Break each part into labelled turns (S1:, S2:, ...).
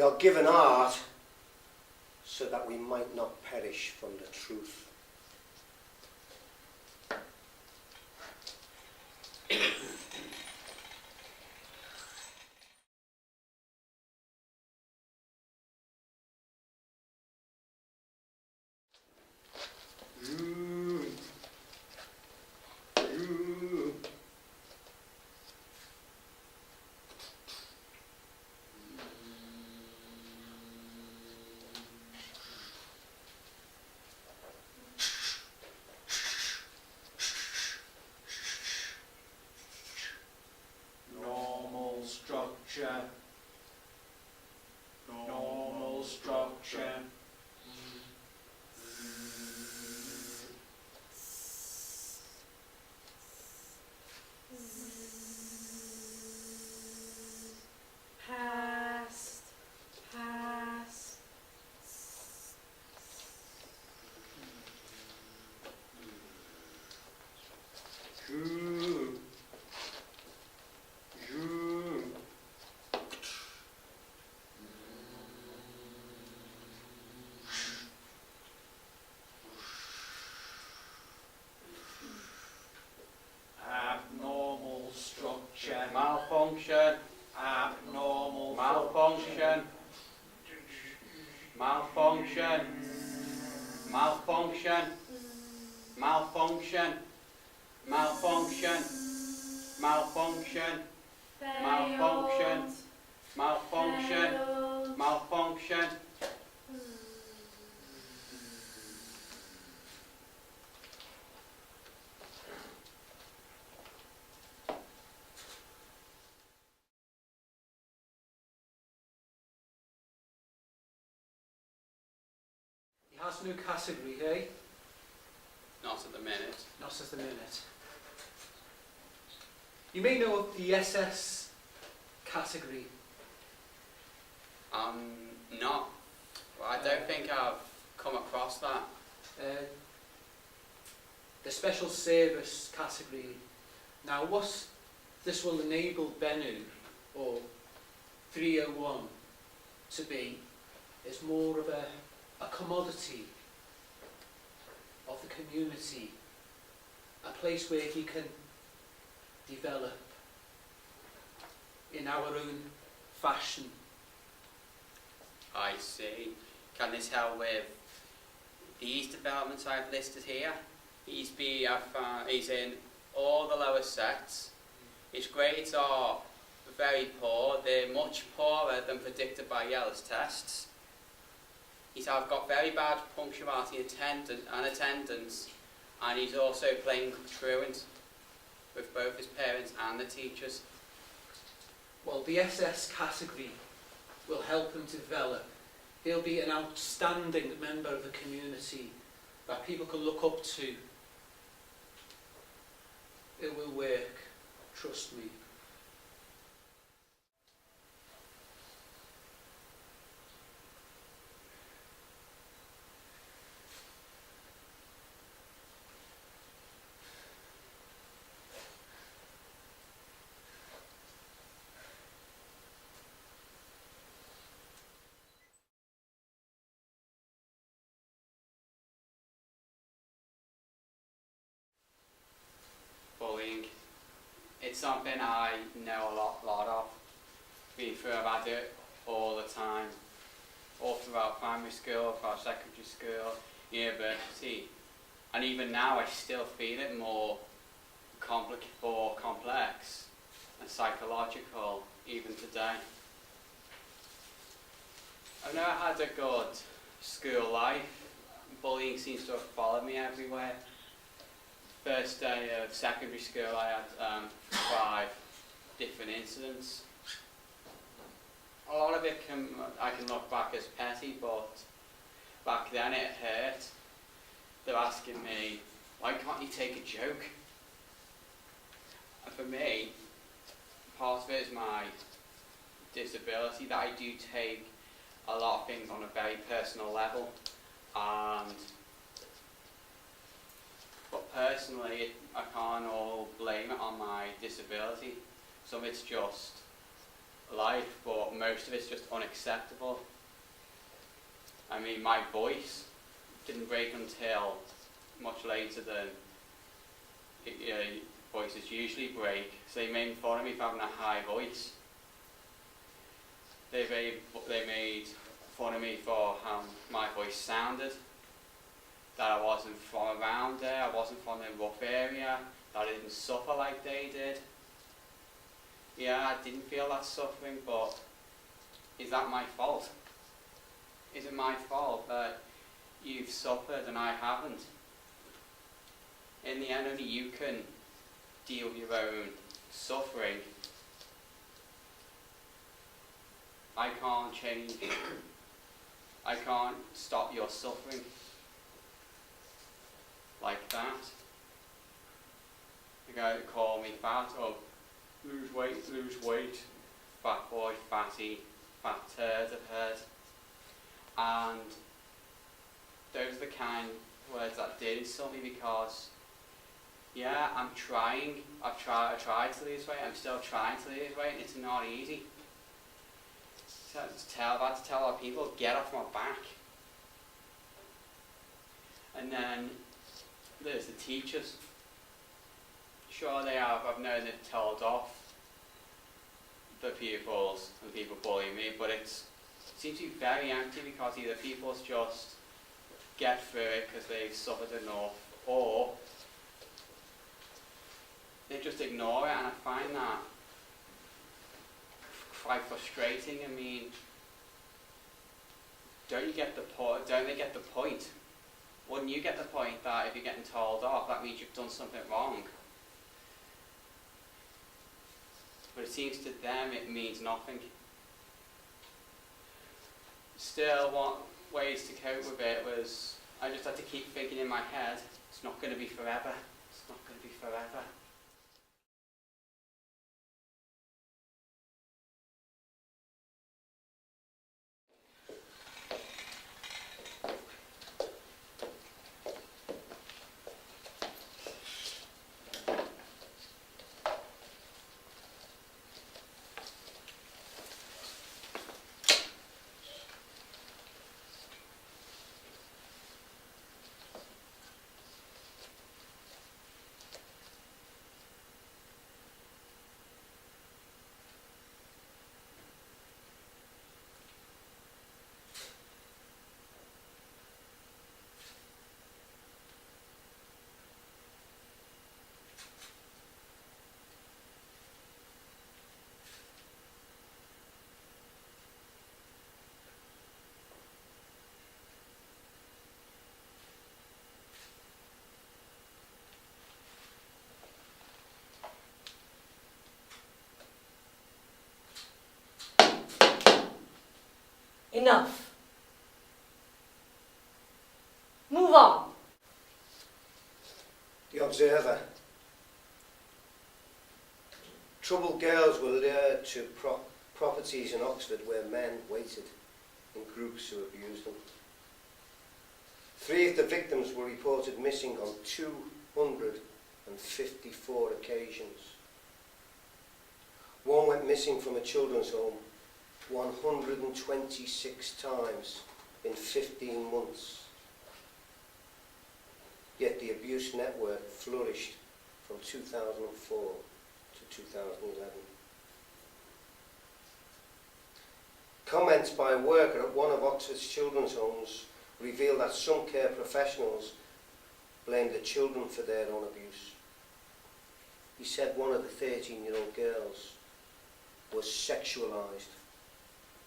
S1: are given art so that we might not perish from the truth.
S2: Normal structure.
S3: Past, past.
S2: Abnormal structure.
S4: Malfunction.
S2: Abnormal
S4: Malfunction. Malfunction. Malfunction. Malfunction. Malfunction. Malfunction. Malfunction. Malfunction.
S3: Failed.
S4: Malfunction.
S5: He has no category, eh?
S4: Not at the minute.
S5: Not at the minute. You may know of the SS category.
S4: Not. Well, I don't think I've come across that.
S5: The special service category. Now, what this will enable Bennu, or 301, to be, is more of a commodity of the community, a place where he can develop in our own fashion.
S4: I see. Can this help with these developments I've listed here? He's in all the lower sets. His grades are very poor. They're much poorer than predicted by Yellow's tests. He's got very bad punctuality and attendance, and he's also playing truant with both his parents and the teachers.
S5: Well, the SS category will help him develop. He'll be an outstanding member of the community that people can look up to. It will work, trust me.
S4: Bullying. It's something I know a lot of. Been through, I've had it all the time. All throughout primary school, throughout secondary school, university. And even now I still feel it more complex and psychological even today. I've never had a good school life. Bullying seems to have followed me everywhere. First day of secondary school I had 5 different incidents. A lot of it I can look back as petty, but back then it hurt. They're asking me, why can't you take a joke? And for me, part of it is my disability, that I do take a lot of things on a very personal level. But personally, I can't all blame it on my disability. Some of it's just life, but most of it's just unacceptable. I mean, my voice didn't break until much later than voices usually break. So they made fun of me for having a high voice. They made fun of me for how my voice sounded, that I wasn't from around there, I wasn't from a rough area, that I didn't suffer like they did. Yeah, I didn't feel that suffering, but is that my fault? Is it my fault that you've suffered and I haven't? In the end, only you can deal with your own suffering. I can't change. I can't stop your suffering like that. The guy that called me fat, or lose weight, fat boy, fatty, fat turd I've heard. And those are the kind of words that did insult me, because yeah, I'm trying. I tried to lose weight. I'm still trying to lose weight, and it's not easy. So I had to tell our people, get off my back. And then there's the teachers. Sure, I've known they've told off the pupils and the people bullying me, but it seems to be very empty, because either people just get through it because they've suffered enough, or they just ignore it, and I find that quite frustrating. I mean, don't they get the point? Wouldn't you get the point that if you're getting told off, that means you've done something wrong? But it seems to them it means nothing. Still, what ways to cope with it was, I just had to keep thinking in my head, it's not going to be forever. It's not going to be forever.
S6: Enough. Move on.
S1: The Observer. Troubled girls were lured to properties in Oxford where men waited in groups who abused them. 3 of the victims were reported missing on 254 occasions. 1 went missing from a children's home 126 times in 15 months. Yet the abuse network flourished from 2004 to 2011. Comments by a worker at one of Oxford's children's homes revealed that some care professionals blamed the children for their own abuse. He said one of the 13-year-old girls was sexualised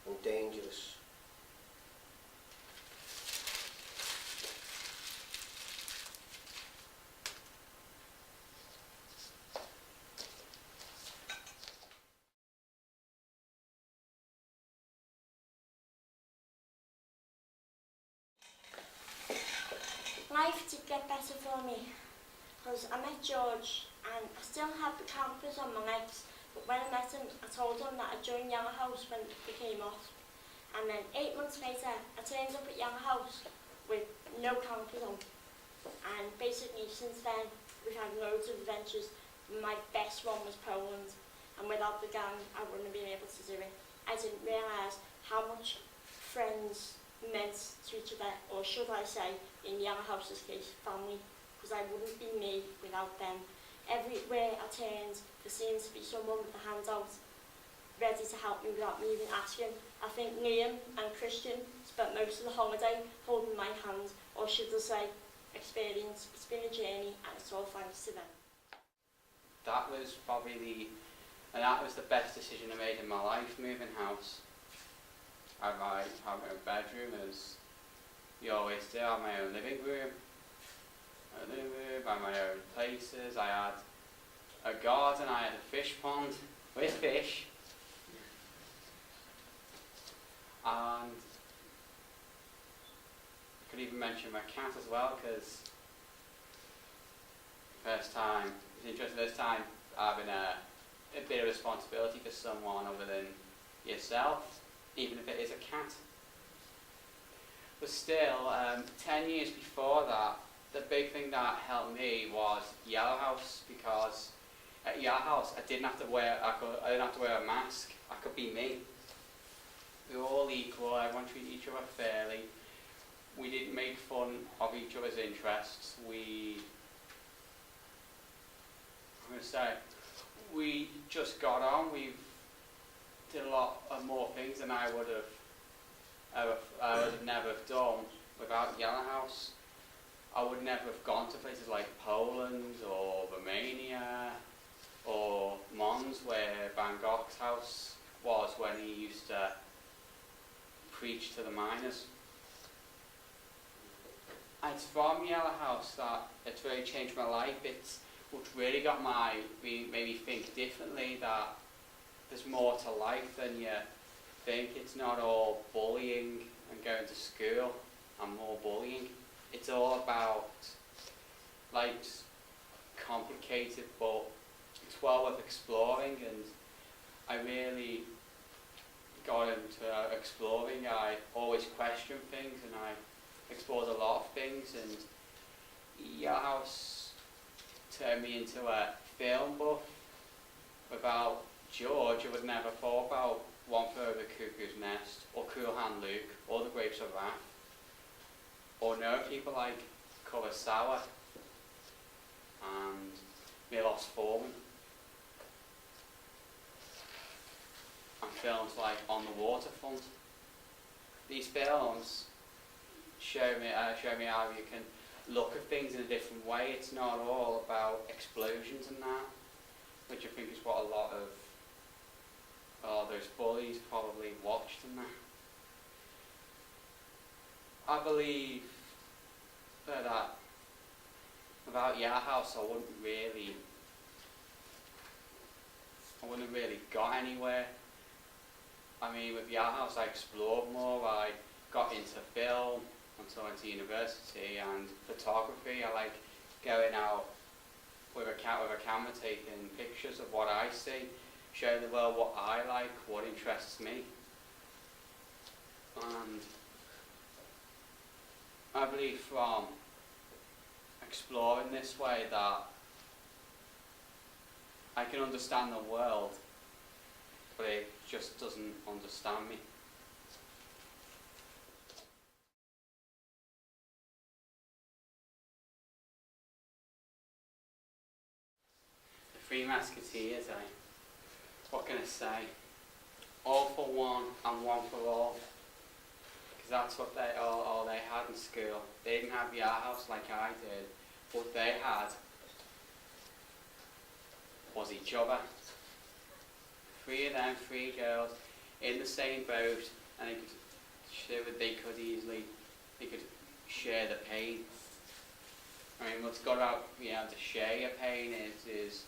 S1: and dangerous.
S3: Life did get better for me, because I met George and I still had the calipers on my legs, but when I met him I told him that I joined Young House when it came off, and then 8 months later I turned up at Young House with no calipers on, and basically since then we've had loads of adventures. My best one was Poland. and without the gang I wouldn't have been able to do it. I didn't realise how much friends meant to each other, or should I say, in Yellow House's case, family, because I wouldn't be me without them. Everywhere I turned, there seemed to be someone with a hand out, ready to help me without me even asking. I think Liam and Christian spent most of the holiday holding my hand, or should I say, experience. It's been a journey, and it's all thanks to them.
S4: That was probably that was the best decision I made in my life, moving house. I had my own bedroom, as you always do. I had my own living room, I had my own places. I had a garden, I had a fish pond with fish. And I could even mention my cat as well, because first time, it's interesting this time having a bit of responsibility for someone other than yourself, even if it is a cat. But still, 10 years before that, the big thing that helped me was Yellow House, because at Yellow House I didn't have to wear a mask. I could be me. We were all equal, everyone treated each other fairly. We didn't make fun of each other's interests. We just got on. We did a lot of more things than I would have never have done without Yellow House. I would never have gone to places like Poland or Romania or Mons, where Van Gogh's house was when he used to preach to the miners. And it's from Yellow House that it's really changed my life. It's what really got made me think differently, that there's more to life than you think. It's not all bullying and going to school and more bullying. It's all about, life's complicated, but it's well worth exploring, and I really got into exploring. I always question things, and I explored a lot of things, and Yellow House turned me into a film buff. Without George, I would never thought about One Flew Over the Cuckoo's Nest, or Cool Hand Luke, or The Grapes of Wrath, or know people like Kurosawa and Milos Forman, and films like On the Waterfront. These films show me how you can look at things in a different way. It's not all about explosions and that, which I think is what a lot of those bullies probably watched and that. I believe that without Yellow House I wouldn't really got anywhere. I mean, with Yellow House I explored more, I got into film until I went to university, and photography. I like going out with a camera, taking pictures of what I see, showing the world what I like, what interests me. And I believe from exploring this way that I can understand the world, but it just doesn't understand me. The Three Musketeers, what can I say? All for one and one for all. Because that's what all they had in school. They didn't have Yellow House like I did. What they had was each other. Three of them, three girls, in the same boat, and they could share the pain. I mean, what's got out, to share your pain is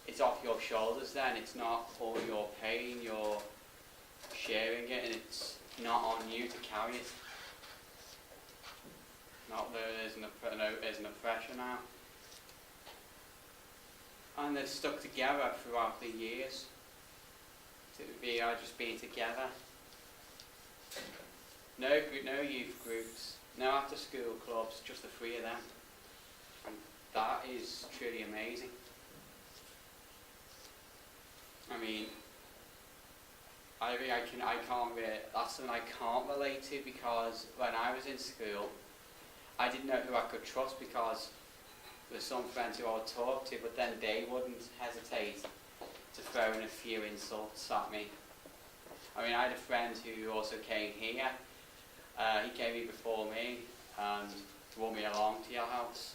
S4: it's off your shoulders then. It's not all your pain, you're sharing it, and it's not on you to carry it. Not that there isn't a pressure now. And they're stuck together throughout the years. Just being together. No youth groups, no after school clubs, just the three of them. And that is truly amazing. I mean, I can't really, that's something I can't relate to, because when I was in school, I didn't know who I could trust, because there's some friends who I would talk to, but then they wouldn't hesitate to throw in a few insults at me. I mean, I had a friend who also came here. He came here before me and brought me along to your house.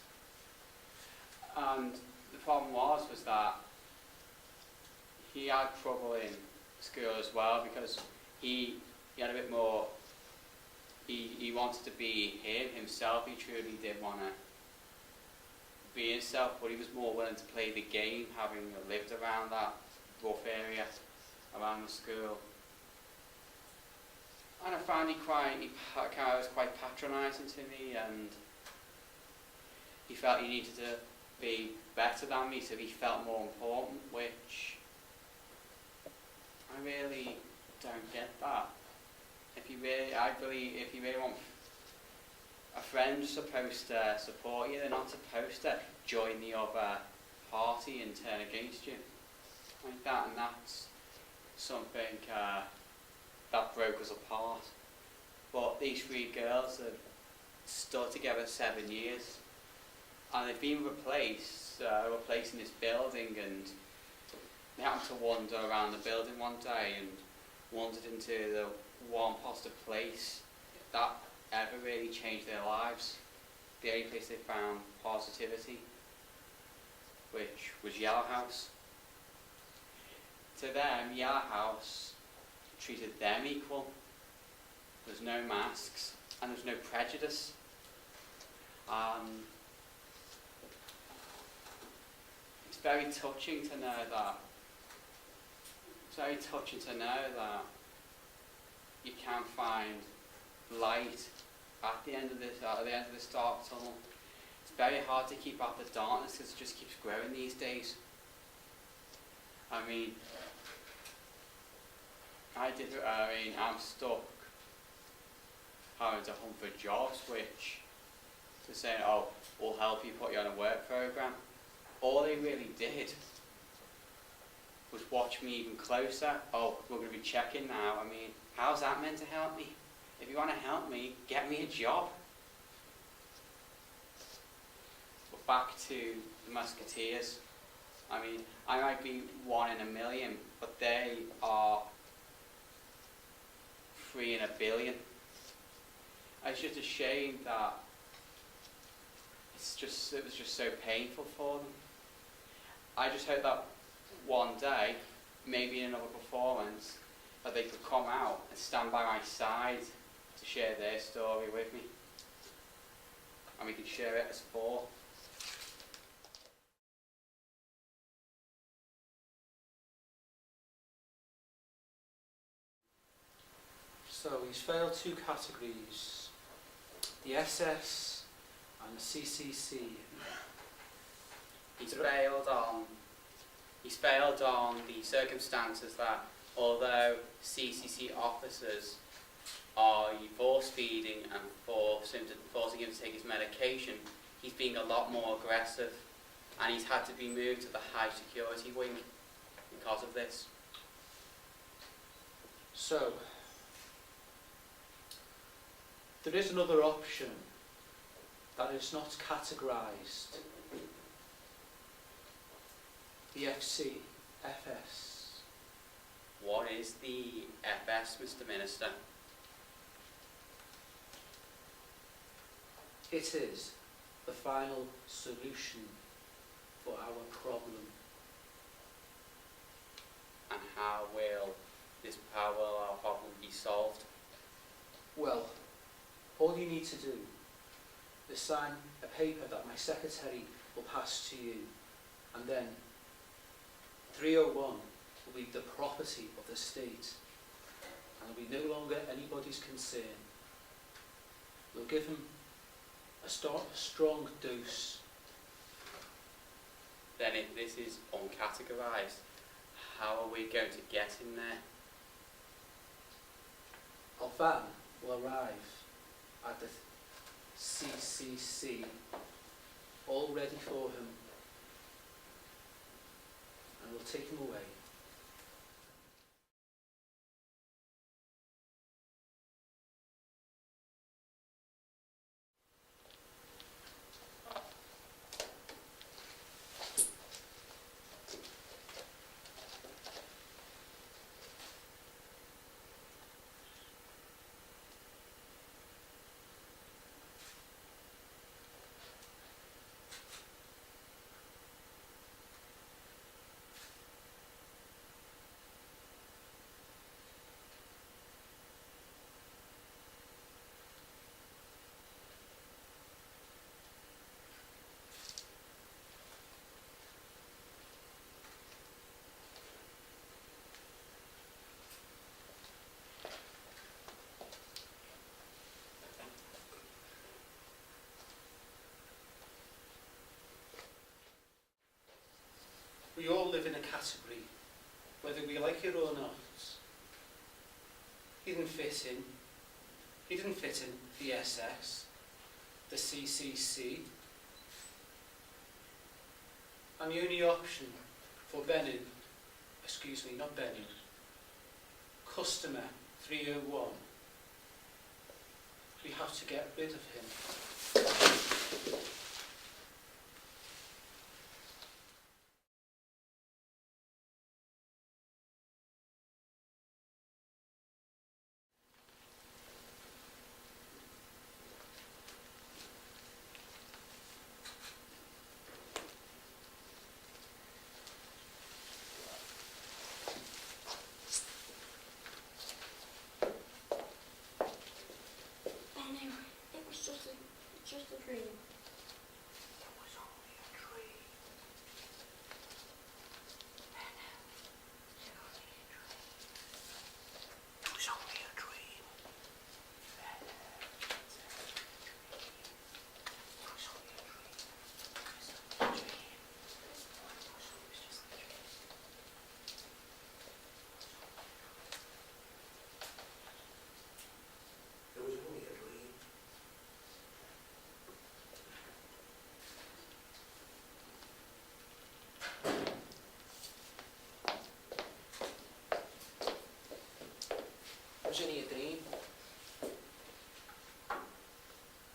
S4: And the problem was that he had trouble in school as well, because he had a bit more, he wanted to be himself. He truly did want to be himself, but he was more willing to play the game, having lived around that rough area around the school. And I found he was quite patronising to me, and he felt he needed to be better than me, so he felt more important, which I really don't get that. I believe if you really want a friend's supposed to support you, they're not supposed to join the other party and turn against you like that, and that's something that broke us apart. But these three girls have stood together 7 years, and they've been replaced in this building, and they happened to wander around the building one day and wandered into the one positive place that ever really changed their lives. The only place they found positivity, which was Yellow House. To them, Yellow House treated them equal. There's no masks and there's no prejudice. It's very touching to know that. It's very touching to know that you can find light at the end of this dark tunnel. It's very hard to keep out the darkness because it just keeps growing these days. I mean, I'm stuck having to hunt for jobs, which they're saying, oh, we'll help you, put you on a work program. All they really did was watch me even closer. Oh, we're going to be checking now. I mean, how's that meant to help me? If you want to help me, get me a job. But back to the Musketeers. I mean, I might be 1 in a million, but they are 3 in a billion. It's just a shame that it was just so painful for them. I just hope that one day, maybe in another performance, that they could come out and stand by my side to share their story with me. And we could share it as 4.
S5: So he's failed 2 categories, the SS and the CCC.
S4: He's failed on the circumstances that, although CCC officers are force feeding and forcing him to take his medication, he's being a lot more aggressive, and he's had to be moved to the high security wing because of this.
S5: So, there is another option that is not categorised. The FC, FS.
S4: What is the FS, Mr. Minister?
S5: It is the final solution for our problem.
S4: And how will our problem be solved?
S5: Well, all you need to do is sign a paper that my secretary will pass to you, and then 301 will be the property of the state, and will be no longer anybody's concern. We'll give him a strong dose.
S4: Then if this is uncategorised, how are we going to get in there?
S5: Our van will arrive at the CCC, all ready for him, and we'll take him away. We all live in a category, whether we like it or not. He didn't fit in. He didn't fit in the SS, the CCC. And the only option for customer 301, we have to get rid of him.
S3: Benno, it was just a dream.
S1: It was only a dream.
S7: It was only a dream.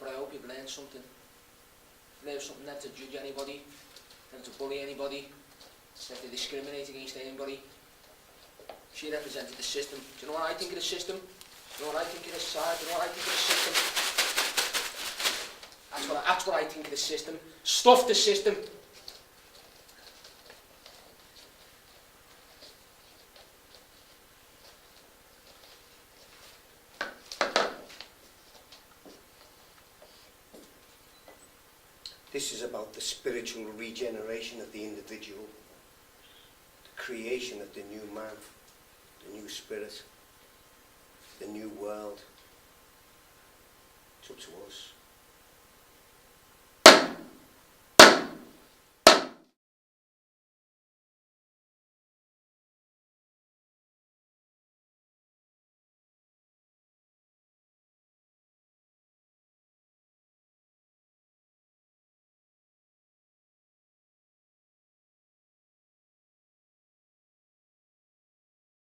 S7: But I hope you've learned something. Learned something not to judge anybody, not to bully anybody, not to discriminate against anybody. She represented the system. Do you know what I think of the system? Do you know what I think of the side? Do you know what I think of the system? That's what I think of the system. Stuff the system.
S1: This is about the spiritual regeneration of the individual, the creation of the new man, the new spirit, the new world. It's up to us.